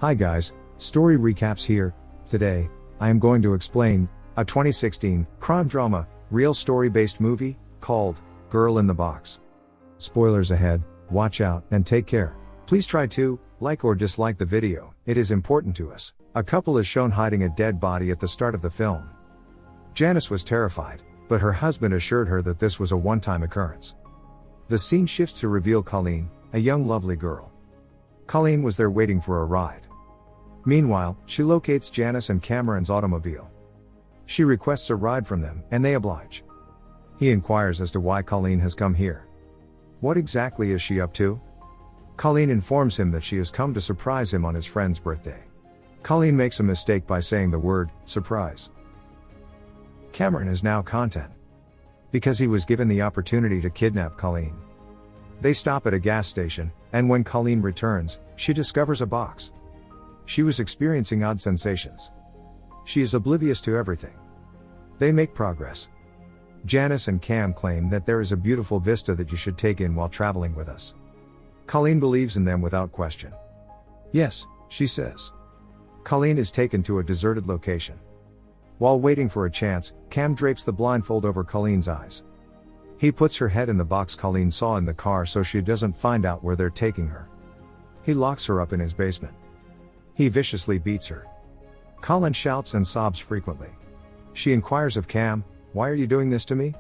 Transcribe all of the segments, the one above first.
Hi guys, story recaps here. Today, I am going to explain a 2016 crime drama, real story based movie called Girl in the Box. Spoilers ahead, watch out and take care. Please try to like or dislike the video, it is important to us. A couple is shown hiding a dead body at the start of the film. Janice was terrified, but her husband assured her that this was a one-time occurrence. The scene shifts to reveal Colleen, a young lovely girl. Colleen was there waiting for a ride. Meanwhile, she locates Janice and Cameron's automobile. She requests a ride from them, and they oblige. He inquires as to why Colleen has come here. What exactly is she up to? Colleen informs him that she has come to surprise him on his friend's birthday. Colleen makes a mistake by saying the word, surprise. Cameron is now content, because he was given the opportunity to kidnap Colleen. They stop at a gas station, and when Colleen returns, she discovers a box. She was experiencing odd sensations. She is oblivious to everything. They make progress. Janice and Cam claim that there is a beautiful vista that you should take in while traveling with us. Colleen believes in them without question. Yes, she says. Colleen is taken to a deserted location. While waiting for a chance, Cam drapes the blindfold over Colleen's eyes. He puts her head in the box Colleen saw in the car so she doesn't find out where they're taking her. He locks her up in his basement. He viciously beats her. Colleen shouts and sobs frequently. She inquires of Cam, "Why are you doing this to me?"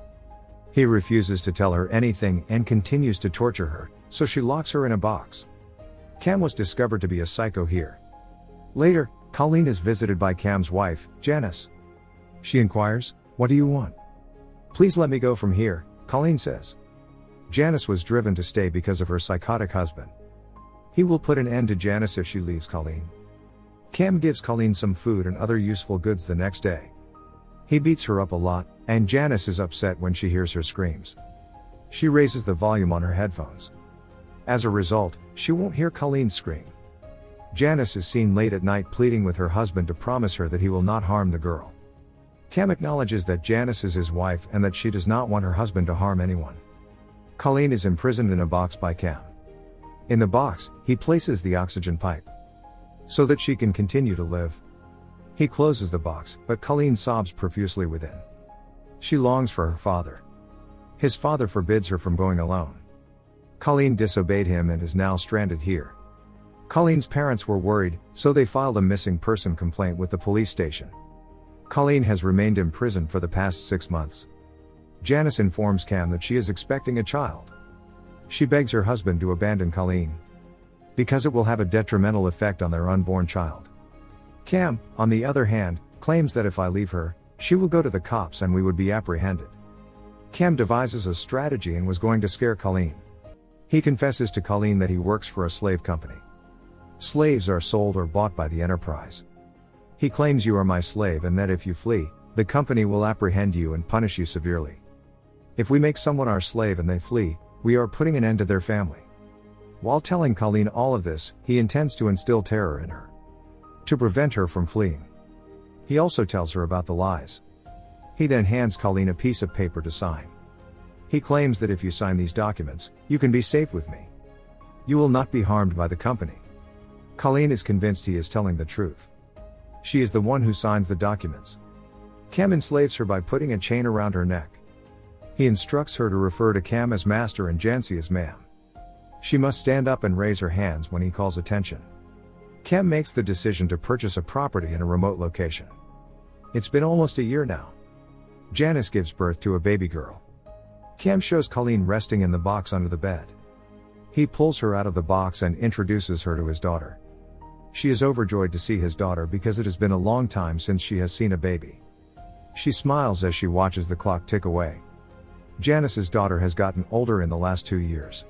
He refuses to tell her anything and continues to torture her, so she locks her in a box. Cam was discovered to be a psycho here. Later, Colleen is visited by Cam's wife, Janice. She inquires, "What do you want?" "Please let me go from here," Colleen says. Janice was driven to stay because of her psychotic husband. He will put an end to Janice if she leaves Colleen. Cam gives Colleen some food and other useful goods the next day. He beats her up a lot, and Janice is upset when she hears her screams. She raises the volume on her headphones. As a result, she won't hear Colleen scream. Janice is seen late at night pleading with her husband to promise her that he will not harm the girl. Cam acknowledges that Janice is his wife and that she does not want her husband to harm anyone. Colleen is imprisoned in a box by Cam. In the box, he places the oxygen pipe, so that she can continue to live. He closes the box, but Colleen sobs profusely within. She longs for her father. His father forbids her from going alone. Colleen disobeyed him and is now stranded here. Colleen's parents were worried, so they filed a missing person complaint with the police station. Colleen has remained imprisoned for the past 6 months. Janice informs Cam that she is expecting a child. She begs her husband to abandon Colleen, because it will have a detrimental effect on their unborn child. Cam, on the other hand, claims that if I leave her, she will go to the cops and we would be apprehended. Cam devises a strategy and was going to scare Colleen. He confesses to Colleen that he works for a slave company. Slaves are sold or bought by the enterprise. He claims you are my slave and that if you flee, the company will apprehend you and punish you severely. If we make someone our slave and they flee, we are putting an end to their family. While telling Colleen all of this, he intends to instill terror in her, to prevent her from fleeing. He also tells her about the lies. He then hands Colleen a piece of paper to sign. He claims that if you sign these documents, you can be safe with me. You will not be harmed by the company. Colleen is convinced he is telling the truth. She is the one who signs the documents. Cam enslaves her by putting a chain around her neck. He instructs her to refer to Cam as master and Jancy as ma'am. She must stand up and raise her hands when he calls attention. Cam makes the decision to purchase a property in a remote location. It's been almost a year now. Janice gives birth to a baby girl. Cam shows Colleen resting in the box under the bed. He pulls her out of the box and introduces her to his daughter. She is overjoyed to see his daughter because it has been a long time since she has seen a baby. She smiles as she watches the clock tick away. Janice's daughter has gotten older in the last 2 years.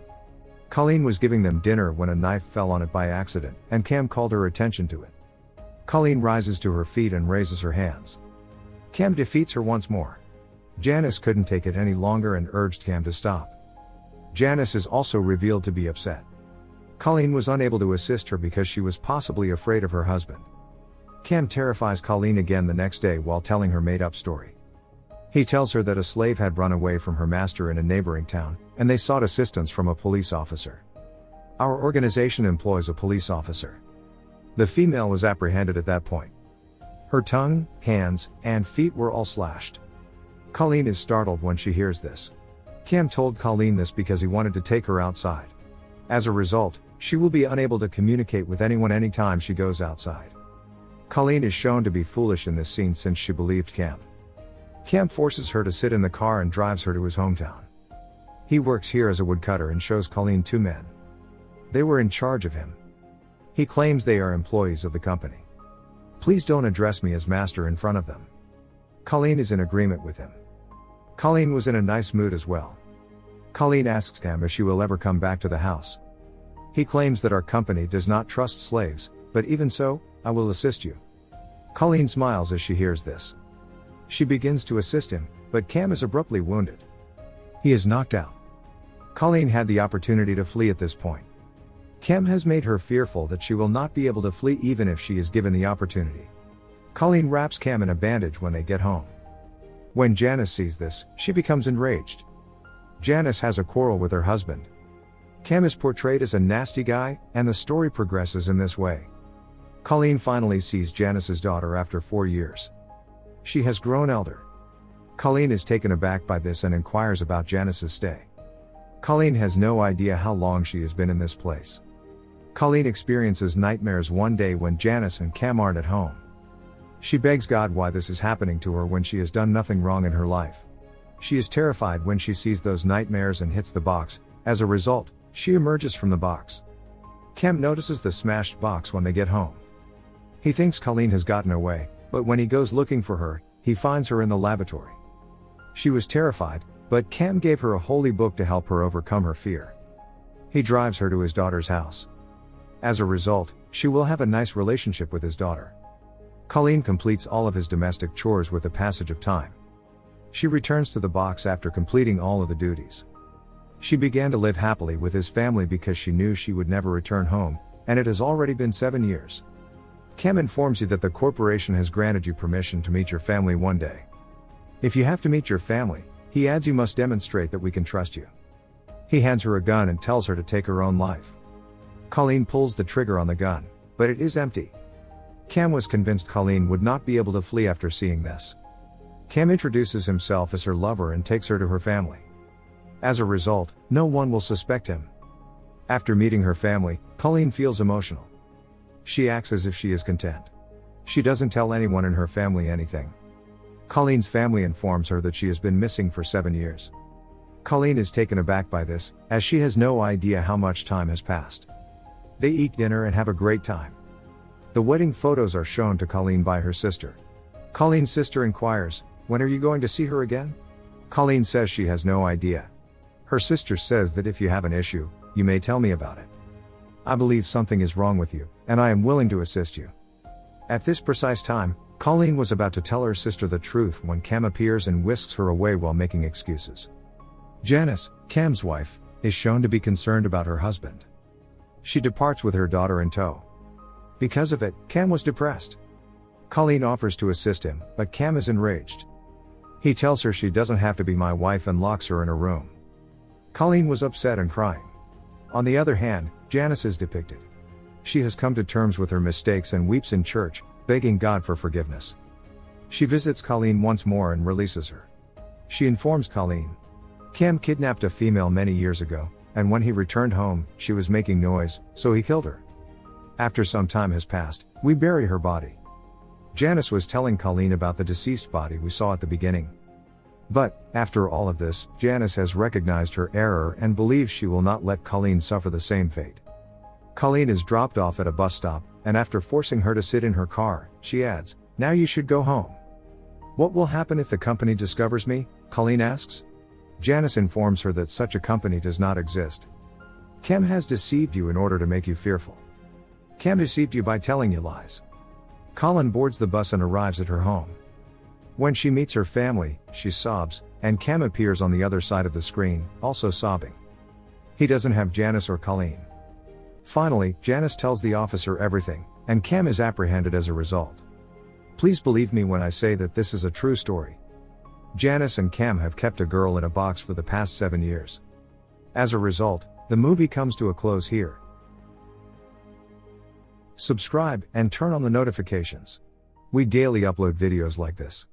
Colleen was giving them dinner when a knife fell on it by accident, and Cam called her attention to it. Colleen rises to her feet and raises her hands. Cam defeats her once more. Janice couldn't take it any longer and urged Cam to stop. Janice is also revealed to be upset. Colleen was unable to assist her because she was possibly afraid of her husband. Cam terrifies Colleen again the next day while telling her made-up story. He tells her that a slave had run away from her master in a neighboring town, and they sought assistance from a police officer. Our organization employs a police officer. The female was apprehended at that point. Her tongue, hands, and feet were all slashed. Colleen is startled when she hears this. Cam told Colleen this because he wanted to take her outside. As a result, she will be unable to communicate with anyone anytime she goes outside. Colleen is shown to be foolish in this scene since she believed Cam. Cam forces her to sit in the car and drives her to his hometown. He works here as a woodcutter and shows Colleen two men. They were in charge of him. He claims they are employees of the company. Please don't address me as master in front of them. Colleen is in agreement with him. Colleen was in a nice mood as well. Colleen asks Cam if she will ever come back to the house. He claims that our company does not trust slaves, but even so, I will assist you. Colleen smiles as she hears this. She begins to assist him, but Cam is abruptly wounded. He is knocked out. Colleen had the opportunity to flee at this point. Cam has made her fearful that she will not be able to flee even if she is given the opportunity. Colleen wraps Cam in a bandage when they get home. When Janice sees this, she becomes enraged. Janice has a quarrel with her husband. Cam is portrayed as a nasty guy, and the story progresses in this way. Colleen finally sees Janice's daughter after 4 years. She has grown elder. Colleen is taken aback by this and inquires about Janice's stay. Colleen has no idea how long she has been in this place. Colleen experiences nightmares one day when Janice and Cam aren't at home. She begs God why this is happening to her when she has done nothing wrong in her life. She is terrified when she sees those nightmares and hits the box. As a result, she emerges from the box. Cam notices the smashed box when they get home. He thinks Colleen has gotten away, but when he goes looking for her, he finds her in the lavatory. She was terrified, but Cam gave her a holy book to help her overcome her fear. He drives her to his daughter's house. As a result, she will have a nice relationship with his daughter. Colleen completes all of his domestic chores with the passage of time. She returns to the box after completing all of the duties. She began to live happily with his family because she knew she would never return home, and it has already been 7 years. Cam informs you that the corporation has granted you permission to meet your family one day. If you have to meet your family, he adds, you must demonstrate that we can trust you. He hands her a gun and tells her to take her own life. Colleen pulls the trigger on the gun, but it is empty. Cam was convinced Colleen would not be able to flee after seeing this. Cam introduces himself as her lover and takes her to her family. As a result, no one will suspect him. After meeting her family, Colleen feels emotional. She acts as if she is content. She doesn't tell anyone in her family anything. Colleen's family informs her that she has been missing for 7 years. Colleen is taken aback by this, as she has no idea how much time has passed. They eat dinner and have a great time. The wedding photos are shown to Colleen by her sister. Colleen's sister inquires, "When are you going to see her again?" Colleen says she has no idea. Her sister says that if you have an issue, you may tell me about it. I believe something is wrong with you, and I am willing to assist you. At this precise time, Colleen was about to tell her sister the truth when Cam appears and whisks her away while making excuses. Janice, Cam's wife, is shown to be concerned about her husband. She departs with her daughter in tow. Because of it, Cam was depressed. Colleen offers to assist him, but Cam is enraged. He tells her she doesn't have to be my wife and locks her in her room. Colleen was upset and crying. On the other hand, Janice is depicted. She has come to terms with her mistakes and weeps in church, begging God for forgiveness. She visits Colleen once more and releases her. She informs Colleen. Cam kidnapped a female many years ago, and when he returned home, she was making noise, so he killed her. After some time has passed, we bury her body. Janice was telling Colleen about the deceased body we saw at the beginning. But, after all of this, Janice has recognized her error and believes she will not let Colleen suffer the same fate. Colleen is dropped off at a bus stop, and after forcing her to sit in her car, she adds, "Now you should go home." "What will happen if the company discovers me?" Colleen asks. Janice informs her that such a company does not exist. Cam has deceived you in order to make you fearful. Cam deceived you by telling you lies. Colleen boards the bus and arrives at her home. When she meets her family, she sobs, and Cam appears on the other side of the screen, also sobbing. He doesn't have Janice or Colleen. Finally, Janice tells the officer everything, and Cam is apprehended as a result. Please believe me when I say that this is a true story. Janice and Cam have kept a girl in a box for the past 7 years. As a result, the movie comes to a close here. subscribe, and turn on the notifications. We daily upload videos like this.